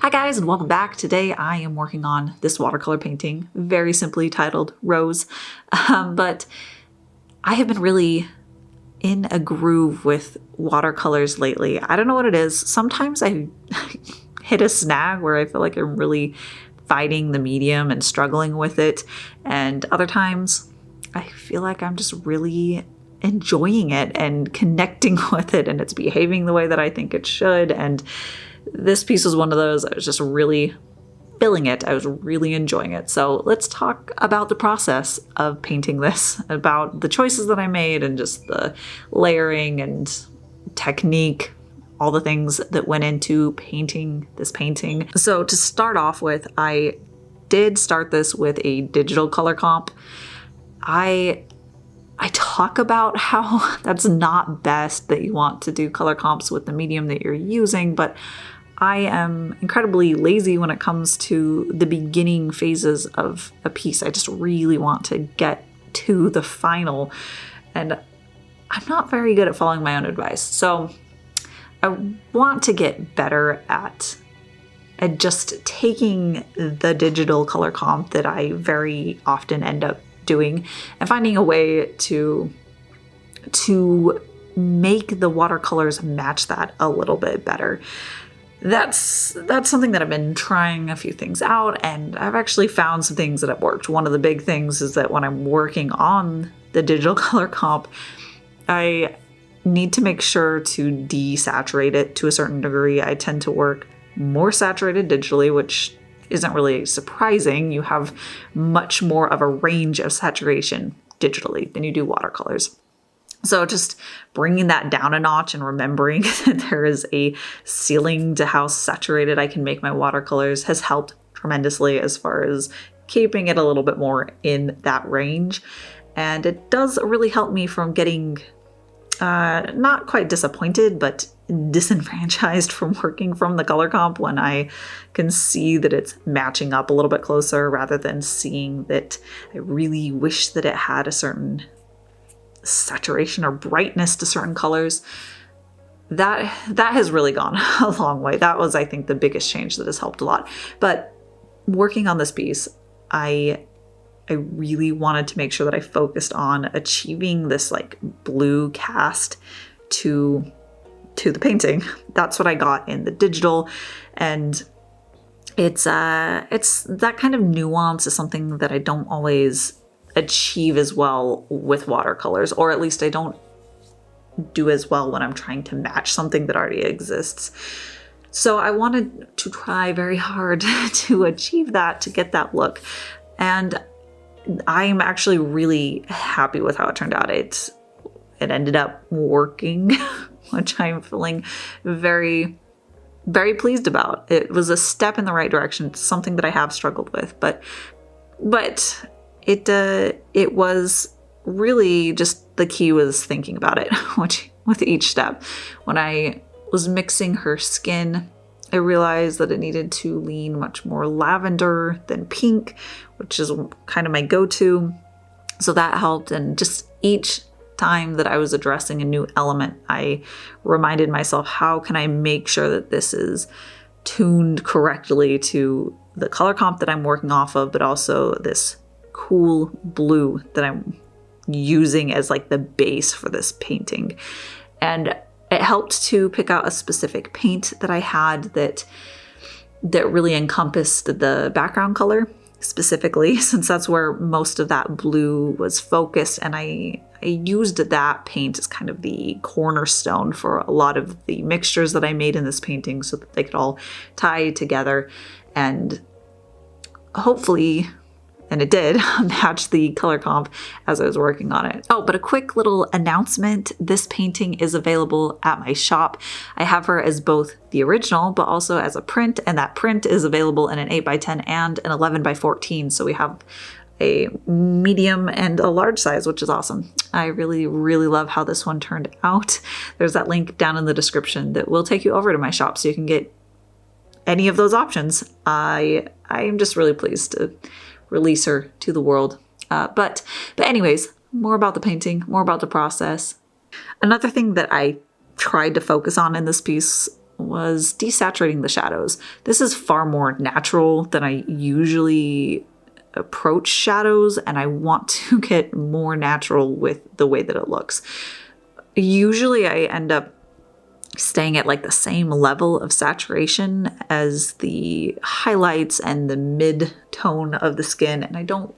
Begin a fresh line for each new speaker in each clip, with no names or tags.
Hi guys, and welcome back. Today I am working on this watercolor painting, very simply titled Rose. But I have been really in a groove with watercolors lately. I don't know what it is. Sometimes I hit a snag where I feel like I'm really fighting the medium and struggling with it. And other times I feel like I'm just really enjoying it and connecting with it, and it's behaving the way that I think it should. And this piece was one of those. I was just really feeling it. I was really enjoying it. So let's talk about the process of painting this, about the choices that I made and just the layering and technique, all the things that went into painting this painting. So to start off with, I did start this with a digital color comp. I talk about how that's not best, that you want to do color comps with the medium that you're using, but I am incredibly lazy when it comes to the beginning phases of a piece. I just really want to get to the final, and I'm not very good at following my own advice. So I want to get better at just taking the digital color comp that I very often end up doing and finding a way to make the watercolors match that a little bit better. That's something that I've been trying a few things out, and I've actually found some things that have worked. One of the big things is that when I'm working on the digital color comp, I need to make sure to desaturate it to a certain degree. I tend to work more saturated digitally, which isn't really surprising. You have much more of a range of saturation digitally than you do watercolors. So just bringing that down a notch and remembering that there is a ceiling to how saturated I can make my watercolors has helped tremendously as far as keeping it a little bit more in that range. And it does really help me from getting not quite disappointed, but disenfranchised from working from the color comp when I can see that it's matching up a little bit closer, rather than seeing that I really wish that it had a certain saturation or brightness to certain colors. That has really gone a long way. That was, I think, the biggest change that has helped a lot. But working on this piece, I really wanted to make sure that I focused on achieving this like blue cast to the painting. That's what I got in the digital, and it's that kind of nuance is something that I don't always achieve as well with watercolors, or at least I don't do as well when I'm trying to match something that already exists. So I wanted to try very hard to achieve that, to get that look, and I'm actually really happy with how it turned out. It ended up working, which I'm feeling very, very pleased about. It was a step in the right direction. It's something that I have struggled with, but it was really just, the key was thinking about it, which with each step. When I was mixing her skin, I realized that it needed to lean much more lavender than pink, which is kind of my go-to. So that helped. And just each time that I was addressing a new element, I reminded myself, how can I make sure that this is tuned correctly to the color comp that I'm working off of, but also this cool blue that I'm using as like the base for this painting. And it helped to pick out a specific paint that I had that really encompassed the background color specifically, since that's where most of that blue was focused. And I used that paint as kind of the cornerstone for a lot of the mixtures that I made in this painting, so that they could all tie together and hopefully, and it did, match the color comp as I was working on it. Oh, but a quick little announcement. This painting is available at my shop. I have her as both the original, but also as a print, and that print is available in an 8x10 and an 11x14. So we have a medium and a large size, which is awesome. I really, really love how this one turned out. There's that link down in the description that will take you over to my shop so you can get any of those options. I am just really pleased to release her to the world. But anyways, more about the painting, more about the process. Another thing that I tried to focus on in this piece was desaturating the shadows. This is far more natural than I usually approach shadows, and I want to get more natural with the way that it looks. Usually I end up staying at like the same level of saturation as the highlights and the mid-tone of the skin, and I don't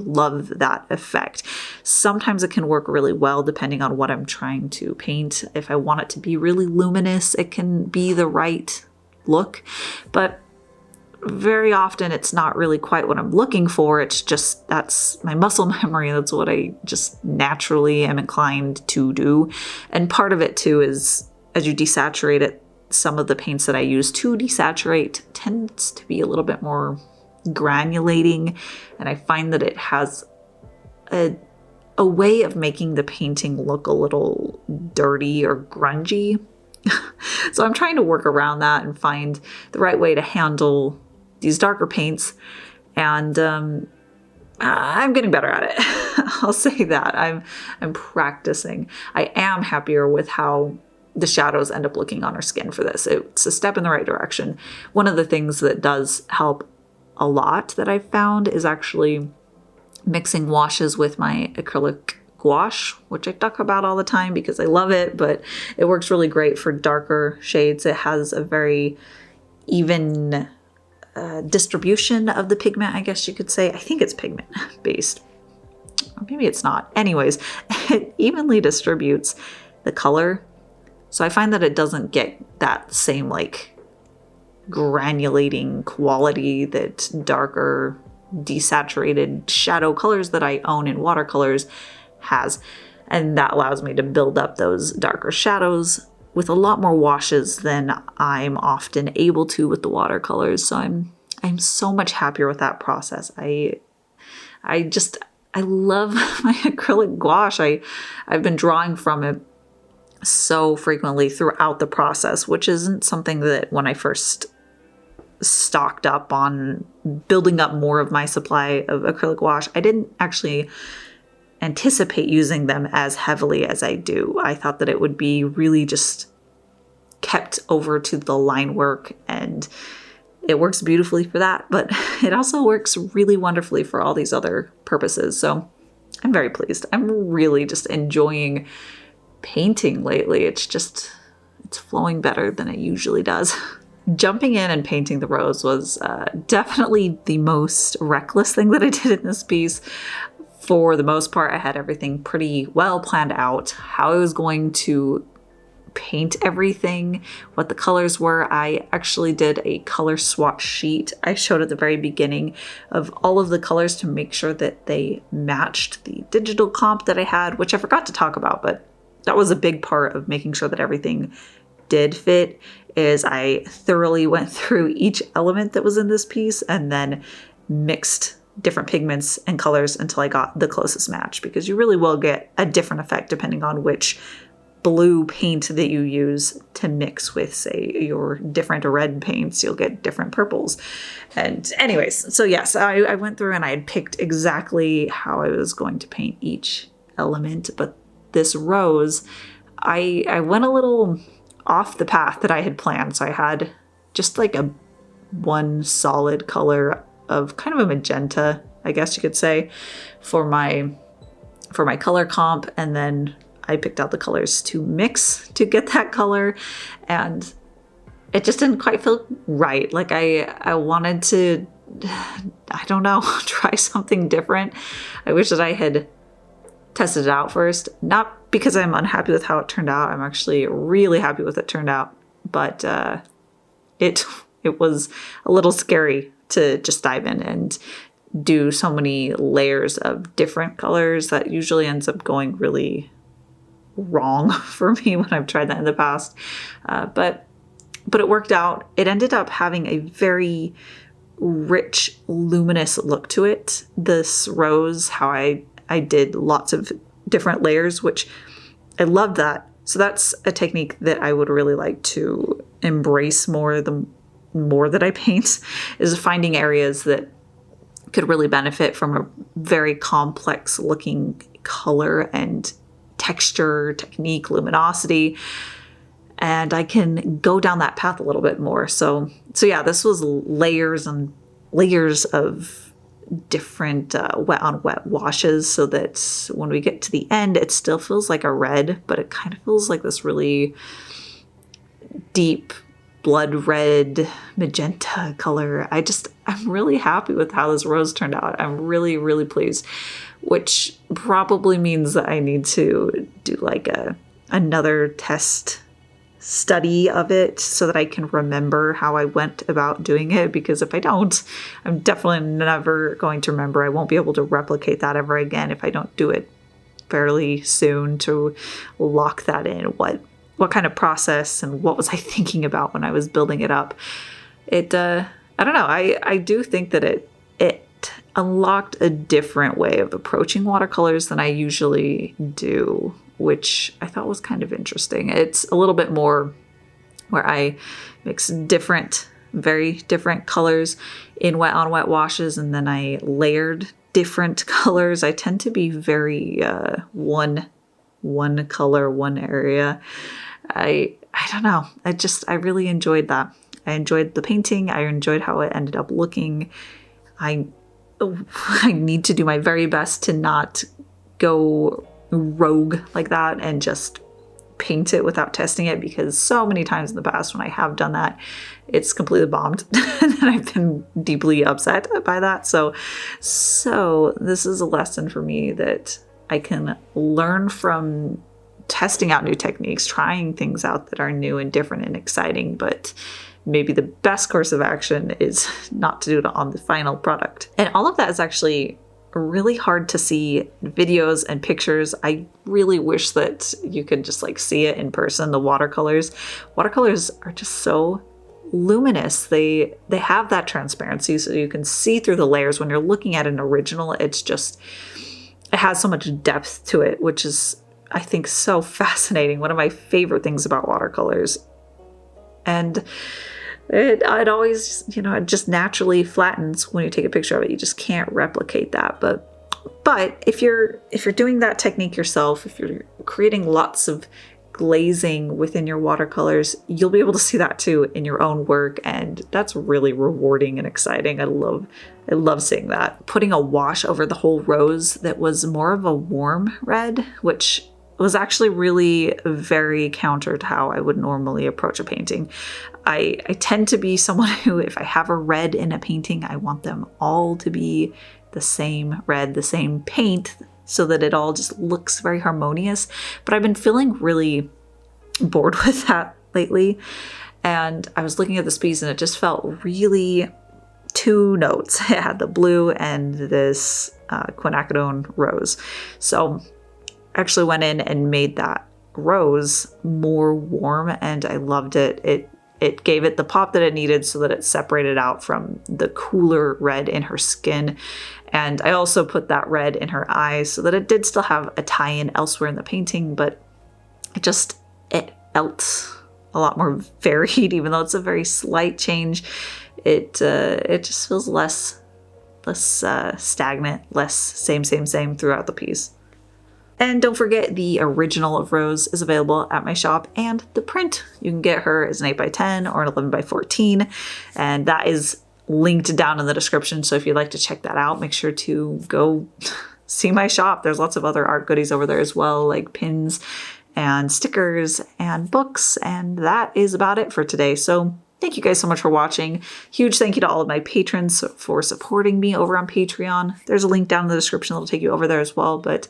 love that effect. Sometimes it can work really well depending on what I'm trying to paint. If I want it to be really luminous, it can be the right look, but very often it's not really quite what I'm looking for. It's just, that's my muscle memory. That's what I just naturally am inclined to do. And part of it too is as you desaturate it, some of the paints that I use to desaturate tends to be a little bit more granulating, and I find that it has a way of making the painting look a little dirty or grungy. So I'm trying to work around that and find the right way to handle these darker paints, and I'm getting better at it. I'll say that. I'm practicing. I am happier with how the shadows end up looking on our skin for this. It's a step in the right direction. One of the things that does help a lot that I've found is actually mixing washes with my acrylic gouache, which I talk about all the time because I love it, but it works really great for darker shades. It has a very even distribution of the pigment, I guess you could say. I think it's pigment based, or maybe it's not. Anyways, it evenly distributes the color. So I find that it doesn't get that same like granulating quality that darker desaturated shadow colors that I own in watercolors has. And that allows me to build up those darker shadows with a lot more washes than I'm often able to with the watercolors. So I'm so much happier with that process. I love my acrylic gouache. I've been drawing from it so frequently throughout the process, which isn't something that when I first stocked up on building up more of my supply of acrylic gouache, I didn't actually anticipate using them as heavily as I do. I thought that it would be really just kept over to the line work, and it works beautifully for that, but it also works really wonderfully for all these other purposes. So I'm very pleased. I'm really just enjoying painting lately. It's flowing better than it usually does. Jumping in and painting the rose was definitely the most reckless thing that I did in this piece. For the most part, I had everything pretty well planned out, how I was going to paint everything, what the colors were. I actually did a color swatch sheet I showed at the very beginning of all of the colors to make sure that they matched the digital comp that I had, which I forgot to talk about, but that was a big part of making sure that everything did fit. Is I thoroughly went through each element that was in this piece and then mixed different pigments and colors until I got the closest match, because you really will get a different effect depending on which blue paint that you use to mix with, say, your different red paints. You'll get different purples. And anyways, so yes, I went through and I had picked exactly how I was going to paint each element, but this rose, I went a little off the path that I had planned. So I had just like one solid color of kind of a magenta, I guess you could say, for my color comp, and then I picked out the colors to mix to get that color, and it just didn't quite feel right. Like I wanted to, I don't know, try something different. I wish that I had tested it out first, not because I'm unhappy with how it turned out. I'm actually really happy with it turned out, but it was a little scary to just dive in and do so many layers of different colors. That usually ends up going really wrong for me when I've tried that in the past. But it worked out. It ended up having a very rich, luminous look to it. This rose, how I did lots of different layers, which I love that. So that's a technique that I would really like to embrace more the more that I paint, is finding areas that could really benefit from a very complex looking color and texture, technique, luminosity, and I can go down that path a little bit more. So yeah, this was layers and layers of different wet on wet washes, so that when we get to the end, it still feels like a red, but it kind of feels like this really deep blood red magenta color. I'm really happy with how this rose turned out. I'm really, really pleased, which probably means that I need to do like another test study of it so that I can remember how I went about doing it, because if I don't, I'm definitely never going to remember. I won't be able to replicate that ever again if I don't do it fairly soon to lock that in. What kind of process and what was I thinking about when I was building it up? I don't know. I do think that it unlocked a different way of approaching watercolors than I usually do, which I thought was kind of interesting. It's a little bit more where I mix very different colors in wet on wet washes, and then I layered different colors. I tend to be very one color, one area. I don't know. I really enjoyed that. I enjoyed the painting. I enjoyed how it ended up looking. I need to do my very best to not go rogue like that and just paint it without testing it, because so many times in the past when I have done that, it's completely bombed and I've been deeply upset by that. So this is a lesson for me that I can learn from testing out new techniques, trying things out that are new and different and exciting, but maybe the best course of action is not to do it on the final product. And all of that is actually really hard to see in videos and pictures. I really wish that you could just like see it in person. The watercolors are just so luminous. They have that transparency, so you can see through the layers. When you're looking at an original, it has so much depth to it, which is, I think, so fascinating. One of my favorite things about watercolors. And it always, it just naturally flattens when you take a picture of it. You just can't replicate that. But if you're doing that technique yourself, if you're creating lots of glazing within your watercolors, you'll be able to see that too in your own work, and that's really rewarding and exciting. I love seeing that. Putting a wash over the whole rose that was more of a warm red, which was actually really very counter to how I would normally approach a painting. I tend to be someone who, if I have a red in a painting, I want them all to be the same red, the same paint, so that it all just looks very harmonious. But I've been feeling really bored with that lately. And I was looking at this piece and it just felt really two notes. It had the blue and this quinacridone rose. So I actually went in and made that rose more warm, and I loved it. It gave it the pop that it needed so that it separated out from the cooler red in her skin. And I also put that red in her eyes so that it did still have a tie-in elsewhere in the painting, but it felt a lot more varied, even though it's a very slight change. It just feels less stagnant, less same throughout the piece. And don't forget, the original of Rose is available at my shop, and the print, you can get her as an 8x10 or an 11x14, and that is linked down in the description. So if you'd like to check that out, make sure to go see my shop. There's lots of other art goodies over there as well, like pins and stickers and books, and that is about it for today. So thank you guys so much for watching. Huge thank you to all of my patrons for supporting me over on Patreon. There's a link down in the description that'll take you over there as well. But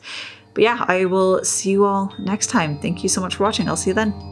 yeah, I will see you all next time. Thank you so much for watching. I'll see you then.